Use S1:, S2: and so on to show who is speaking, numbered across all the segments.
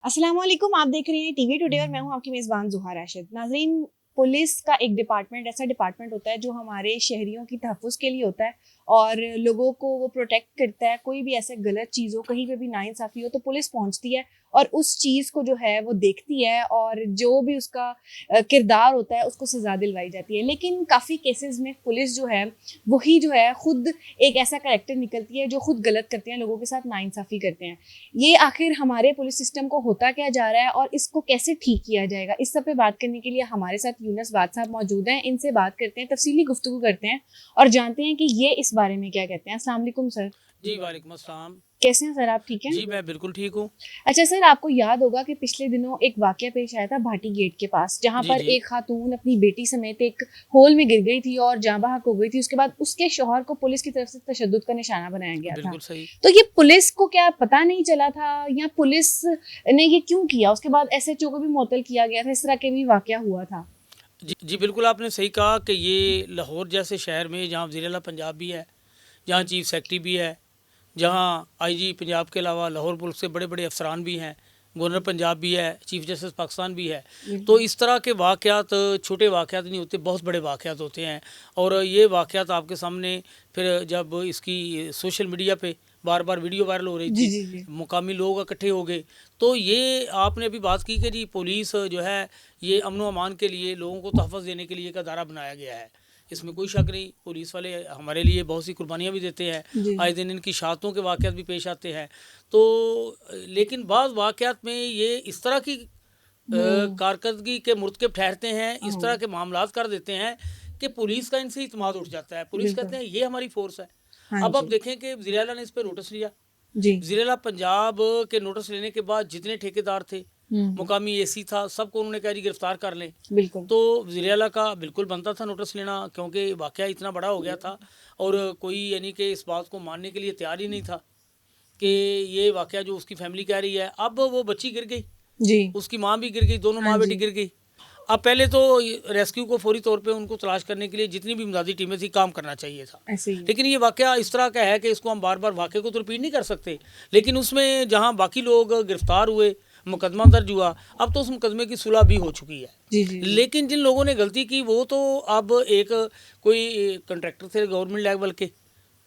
S1: अस्सलाम वालेकुम, आप देख रहे हैं टीवी टुडे और मैं हूं आपकी मेज़बान ज़ुहा राशिद। नाज़रीन, पुलिस का एक डिपार्टमेंट ऐसा डिपार्टमेंट होता है जो हमारे शहरियों की तहफ़्फ़ुज़ के लिए होता है और लोगों को वो प्रोटेक्ट करता है। कोई भी ऐसे गलत चीज़ हो, कहीं पे भी नाइंसाफ़ी हो तो पुलिस पहुंचती है और उस चीज़ को जो है वो देखती है और जो भी उसका किरदार होता है उसको सज़ा दिलवाई जाती है। लेकिन काफ़ी केसेस में पुलिस जो है वही जो है ख़ुद एक ऐसा करैक्टर निकलती है जो ख़ुद गलत करते हैं, लोगों के साथ नाइंसाफ़ी करते हैं। ये आखिर हमारे पुलिस सिस्टम को होता क्या जा रहा है और इसको कैसे ठीक किया जाएगा, इस सब पे बात करने के लिए हमारे साथ यूनुस वाद साहब मौजूद हैं। इनसे बात करते हैं, तफसीली गुफ्तगू करते हैं और जानते हैं कि ये इस बारे में क्या कहते हैं। अस्सलाम वालेकुम सर।
S2: जी वालेकुम अस्सलाम।
S1: कैसे हैं सर, आप ठीक हैं?
S2: जी मैं बिल्कुल ठीक हूँ।
S1: अच्छा सर, आपको याद होगा कि पिछले दिनों एक वाकया पेश आया था भाटी गेट के पास, जहाँ
S2: जी
S1: पर
S2: जी
S1: एक खातून अपनी बेटी समेत एक होल में गिर गई थी और जाँ बहक हो गई थी। उसके बाद उसके शौहर को पुलिस की तरफ से तशद्दुद का निशाना बनाया गया था।
S2: बिल्कुल सही।
S1: तो ये पुलिस को क्या पता नहीं चला था या पुलिस ने ये क्यों किया? उसके बाद एसएचओ को भी मुअत्तल किया गया था, इस तरह के भी वाकया हुआ था।
S2: जी जी बिल्कुल आपने सही कहा कि ये लाहौर जैसे शहर में जहाँ वज़ीर-ए-आला पंजाब भी है, जहाँ चीफ सेक्रेटरी भी है, जहाँ आईजी पंजाब के अलावा लाहौर पुलिस के बड़े बड़े अफसरान भी हैं, गवर्नर पंजाब भी है, चीफ जस्टिस पाकिस्तान भी है। तो इस तरह के वाक़यात छोटे वाक़यात नहीं होते, बहुत बड़े वाक़यात होते हैं। और ये वाक़यात आपके सामने फिर जब इसकी सोशल मीडिया पे बार बार वीडियो वायरल हो रही
S1: जी
S2: थी,
S1: जी जी।
S2: मुकामी लोग इकट्ठे हो गए। तो ये आपने अभी बात की कि जी पुलिस जो है ये अमन व अमान के लिए, लोगों को तहफ़्फ़ुज़ देने के लिए एक अदारा बनाया गया है, इसमें कोई शक नहीं। पुलिस वाले हमारे लिए बहुत सी कुर्बानियाँ भी देते हैं,
S1: जी
S2: आए दिन इनकी शहादतों के वाक़यात भी पेश आते हैं। तो लेकिन बाज़ वाक़यात में ये इस तरह की कारकर्दगी के मुर्तकिब ठहरते हैं, इस तरह के मामलात कर देते हैं कि पुलिस का इनसे इत्मीनान उठ जाता है। पुलिस कहते
S1: बिल्कुल।
S2: हैं ये हमारी फ़ोर्स है।
S1: हाँ
S2: अब आप
S1: जी।
S2: देखें कि वज़ीर-ए-आला ने इस पे नोटिस लिया।
S1: जी।
S2: वज़ीर-ए-आला पंजाब के नोटिस लेने के बाद जितने ठेकेदार थे, मुकामी एसी था, सबको उन्होंने कहा जी गिरफ्तार कर लें।
S1: बिल्कुल।
S2: तो वज़ीर-ए-आला का बिल्कुल बनता था नोटिस लेना, क्योंकि वाक़या इतना बड़ा हो गया था और कोई यानी कि इस बात को मानने के लिए तैयार ही नहीं था कि ये वाक़या जो उसकी फैमिली कह रही है। अब वो बच्ची गिर गई,
S1: जी।
S2: उसकी माँ भी गिर गई, दोनों
S1: हाँ
S2: माँ बेटी
S1: जी।
S2: गिर गई। अब पहले तो रेस्क्यू को फौरी तौर पे उनको तलाश करने के लिए जितनी भी इमदादी टीमें थी, काम करना चाहिए था।
S1: ऐसे ही है।
S2: लेकिन ये वाक़या इस तरह का है कि इसको हम बार बार वाक़ये को तो रिपीट नहीं कर सकते। लेकिन उसमें जहाँ बाकी लोग गिरफ्तार हुए, मुकदमा दर्ज हुआ, अब तो उस मुकदमे की सुलह भी हो चुकी है।
S1: जी जी जी।
S2: लेकिन जिन लोगों ने गलती की वो तो अब एक कोई कंट्रैक्टर थे गवर्नमेंट लेवल के,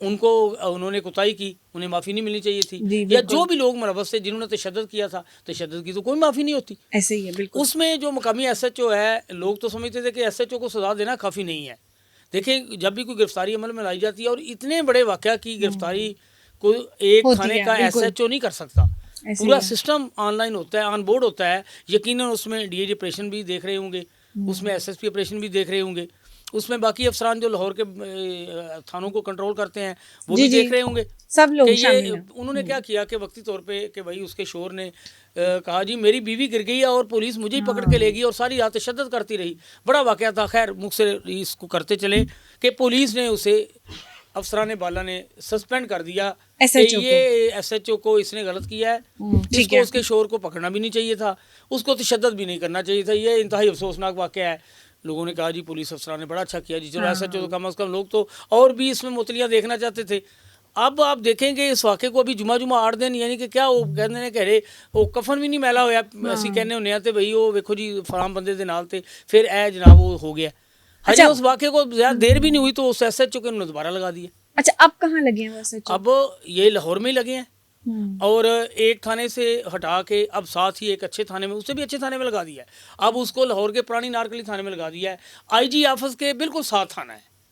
S2: उनको उन्होंने कोताही की, उन्हें माफ़ी नहीं मिलनी चाहिए थी।
S1: जी
S2: या जो
S1: बिल्कुल।
S2: भी लोग मुलव्वस थे जिन्होंने तशद्दुद किया था, तशद्दुद की तो कोई माफ़ी नहीं होती।
S1: ऐसे ही है, बिल्कुल।
S2: उसमें जो मुकामी एसएचओ है, लोग तो समझते थे कि एसएचओ को सज़ा देना काफ़ी नहीं है। देखिए, जब भी कोई गिरफ्तारी अमल में लाई जाती है और इतने बड़े वाक़या की गिरफ्तारी को एक
S1: होती
S2: थाने
S1: है,
S2: का
S1: बिल्कुल।
S2: एसएचओ नहीं कर सकता।
S1: ऐसे ही
S2: पूरा
S1: है।
S2: सिस्टम ऑनलाइन होता है, ऑन बोर्ड होता है। यकीनन उसमें डीआईजी ऑपरेशन भी देख रहे होंगे, उसमें एसएसपी ऑपरेशन भी देख रहे होंगे, उसमें बाकी अफसरान जो लाहौर के थानों को कंट्रोल करते हैं वो
S1: जी
S2: भी
S1: जी।
S2: देख रहे होंगे
S1: सब
S2: कि
S1: लोग
S2: ये
S1: शामिल हैं।
S2: उन्होंने क्या किया कि वक्ती तौर पे कि भाई उसके शोर ने कहा जी मेरी बीवी गिर गई है और पुलिस मुझे ही पकड़ के
S1: हाँ।
S2: लेगी, और सारी रात तशद्दुद करती रही। बड़ा वाक़या था। खैर मुख से इसको करते चले कि पुलिस ने उसे, अफसरान बाला ने सस्पेंड कर दिया कि
S1: एसएचओ
S2: ये
S1: को।
S2: एसएचओ को इसने गलत किया है,
S1: ठीक
S2: इसको
S1: है।
S2: उसके शोर को पकड़ना भी नहीं चाहिए था, उसको तशद्दुद भी नहीं करना चाहिए था। ये इंतहाई अफसोसनाक वाक़या है। लोगों ने कहा जी पुलिस अफसरान ने बड़ा अच्छा किया जी, चलो एसएचओ तो
S1: हाँ।
S2: कम अज़ कम, लोग तो और भी इसमें मुतलियाँ देखना चाहते थे। अब आप देखेंगे इस वाक़े को अभी जुमा 8 दिन यानी कि क्या वो कहने ने कह रहे वो कफन भी नहीं मैला होया, असी
S1: हाँ।
S2: कहने होने ते भाई वो वेखो जी फलाम बंदे दे नाल ते फिर ए जनाब वो हो गया। हजे
S1: अच्छा।
S2: उस वाक़े को ज़्यादा देर भी नहीं हुई तो उस एसएचओ को उन्होंने दोबारा लगा दिया।
S1: अच्छा, अब कहाँ लगे हैं वो एसएचओ?
S2: अब ये लाहौर में ही लगे हैं और एक थाने से हटा के अब साथ ही एक अच्छे थाने में, उससे भी अच्छे थाने में लगा दिया है। अब उसको लाहौर के पुरानी नारकली थाने में लगा दिया है। आईजी ऑफिस के बिल्कुल साथ थाना है।